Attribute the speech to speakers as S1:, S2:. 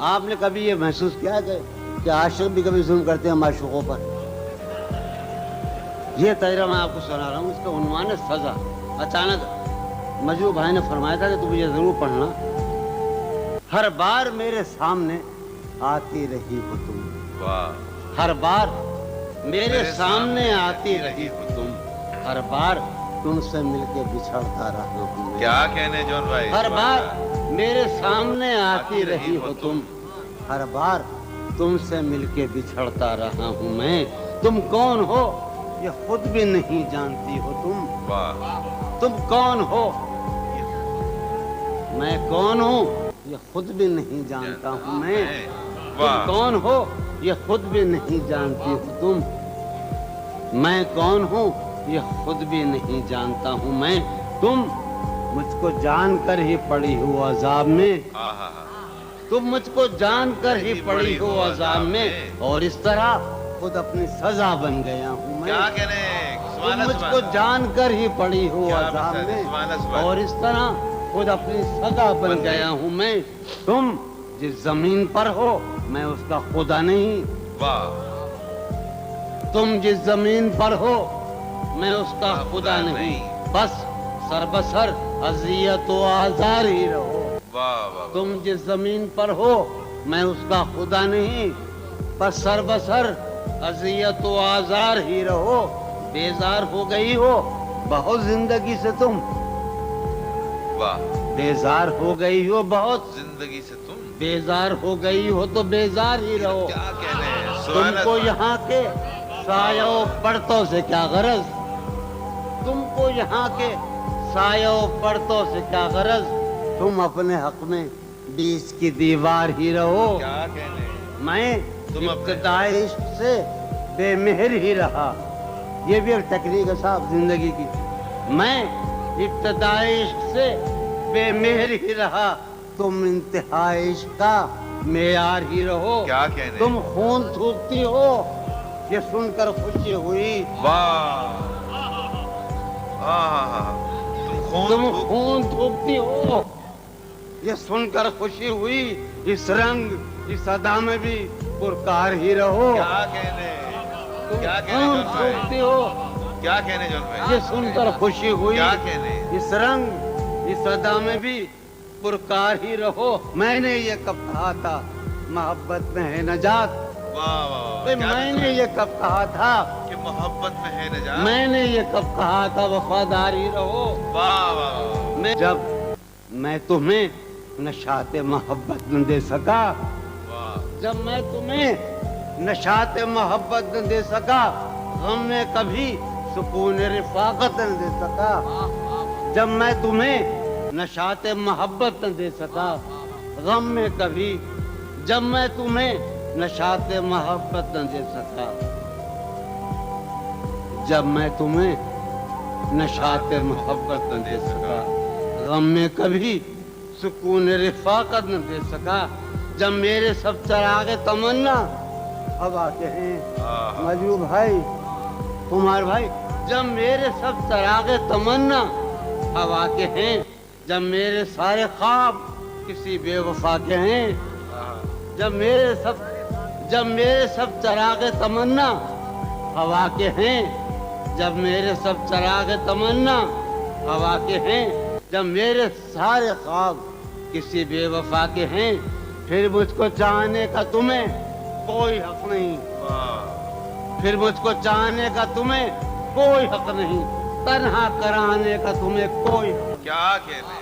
S1: آپ نے کبھی یہ محسوس کیا ہے کہ عاشق بھی کبھی ظلم کرتے ہیں معشوقوں پر؟ یہ تجربہ میں آپ کو سنا رہا ہوں، اس کا عنوان ہے سزا۔ اچانک مجروح بھائی نے فرمایا تھا کہ تم یہ ضرور پڑھنا، ہر بار میرے سامنے آتی رہی ہو تم، ہر بار میرے سامنے آتی رہی ہو تم، ہر بار تم سے مل کے بچھڑتا رہا ہوں۔
S2: کیا کہنے جون بھائی؟
S1: ہر بار میرے سامنے آتی رہی ہو تم، ہر بار تم سے مل کے بچھڑتا رہا ہوں میں۔ تم کون ہو یہ خود بھی نہیں جانتی ہو تم، تم کون ہو میں کون ہوں یہ خود بھی نہیں جانتا ہوں میں، تم کون ہو یہ خود بھی نہیں جانتی ہو تم، میں کون ہوں یہ خود بھی نہیں جانتا ہوں میں۔ تم مجھ کو جان کر ہی پڑی ہو عذاب میں، تم مجھ کو جان کر ہی پڑی ہو عذاب میں، اور اس طرح خود اپنی سزا بن گیا ہوں میں۔
S2: کیا کہنے؟
S1: تم مجھ کو جان کر ہی پڑی ہو عذاب میں، اور اس طرح خود اپنی سزا بن گیا ہوں میں۔ تم جس زمین پر ہو میں اس کا خدا نہیں، تم جس زمین پر ہو میں اس کا خدا نہیں، بس سر بسر اذیت و آزار ہی رہو۔ تم جس زمین پر ہو میں اس کا خدا نہیں، بس سر بسر اذیت و آزار ہی رہو۔ بیزار ہو گئی ہو بہت زندگی سے تم، بیزار ہو گئی ہو بہت
S2: زندگی سے تم،
S1: بیزار ہو گئی ہو تو بیزار ہی رہو۔
S2: کیا کہنے؟
S1: تم کو یہاں کے سایہ و پرتوں سے کیا غرض، تم کو یہاں کے سایہ و پرتوں سے کیا غرض، تم اپنے حق میں بیچ کی دیوار ہی رہو۔
S2: کیا کہنے؟
S1: میں ابتدائی عشق سے بے مہر ہی رہا، یہ بھی ایک ٹیکنیک ہے صاحب زندگی کی۔ میں ابتدائی عشق سے بے مہر ہی رہا، تم انتہائی عشق کا معیار ہی رہو۔
S2: کیا کہنے؟
S1: تم خون تھوکتی ہو یہ سن کر خوشی ہوئی، تم خون تھوکتی ہو یہ سن کر خوشی ہوئی، اس رنگ اس ادا میں بھی پرکار ہی رہو۔
S2: کیا کہنے؟ کیا کہنے
S1: خون
S2: جون بھائی؟
S1: تھوکتی ہو
S2: کیا کہنے جون بھائی؟
S1: یہ سن کر خوشی ہوئی،
S2: کیا کہنے؟
S1: اس رنگ اس ادا میں بھی پرکار ہی رہو۔ میں نے یہ کب کہا تھا محبت میں ہے نجات، میں نے یہ کب کہا تھا
S2: کہ محبت میں ہے نجات،
S1: میں نے یہ کب کہا تھا وفاداری رہو۔ جب میں تمہیں نشاط محبت نہ دے سکا، جب میں تمہیں نشاط محبت نہ دے سکا، غم میں کبھی سکون رفاقت نہ دے سکا، جب میں تمہیں نشاط محبت نہ دے سکا غم میں کبھی، جب میں تمہیں نشاط محبت نہ دے سکا، جب میں تمہیں نشاط محبت نہ دے سکا غم میں کبھی سکون رفاقت نہ دے سکا، جب میرے سب چراغ تمنا ہوا کے ہیں مجروح بھائی کمار بھائی، جب میرے سب چراغ تمنا ہوا کے ہیں، جب میرے سارے خواب کسی بے وفا کے ہیں، جب میرے سب چراغ تمنا ہوا کے ہیں، جب میرے سب چراغ تمنا ہوا کے ہیں، جب میرے سارے خواب کسی بے وفا کے ہیں، پھر مجھ کو چاہنے کا تمہیں کوئی حق نہیں، پھر مجھ کو چاہنے کا تمہیں کوئی حق نہیں، تنہا کرانے کا تمہیں کوئی حق نہیں۔
S2: کیا کہنے؟